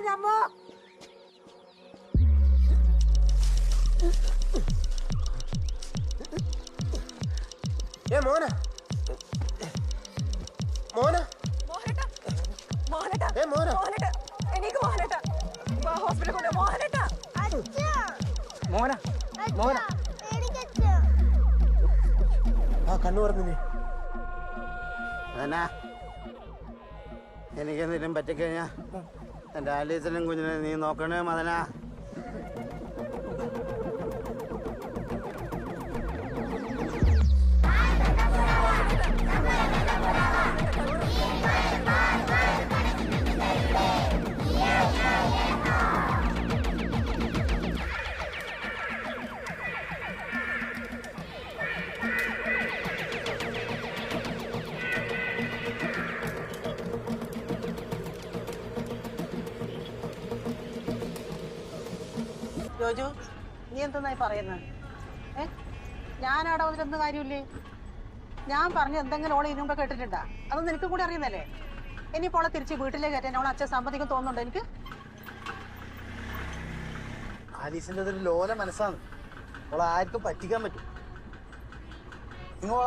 ഞമ്മോ മോന മോന മോഹനേട്ടാ മോഹനേട്ടാ ഏ മോന മോഹനേട്ടാ എനിക്ക് മോഹനേട്ടാ ഹോസ്പിറ്റലിൽ കൊണ്ട് മോഹനേട്ടാ മോന മോന ആ കണ്ണു പറഞ്ഞില്ലേ അതന്നാ എനിക്കെന്തെങ്കിലും പറ്റിക്കഴിഞ്ഞാ എൻ്റെ ആലീസിനും കുഞ്ഞിനെ നീ നോക്കണേ മദനാ. ജോജു, നീ എന്തെന്നായി പറയുന്നത്? ഞാനവിടെ വന്നിട്ടൊന്നും കാര്യമില്ലേ? ഞാൻ പറഞ്ഞു എന്തെങ്കിലും ഓളെ ഇതിനു മുമ്പ് കേട്ടിട്ടുണ്ടാ? അതൊന്നും എനിക്ക് കൂടി അറിയുന്നല്ലേ? ഇനിയിപ്പോൾ ഓളെ തിരിച്ച് വീട്ടിലേക്ക് കയറ്റാൻ ഓളെ അച്ഛൻ സമ്മതിക്കും തോന്നുന്നുണ്ടോ എനിക്ക്? ആലീസിൻ്റെ അതൊരു ലോല മനസ്സാണ്. അവളെ ആർക്കും പറ്റിക്കാൻ പറ്റും. നിങ്ങൾ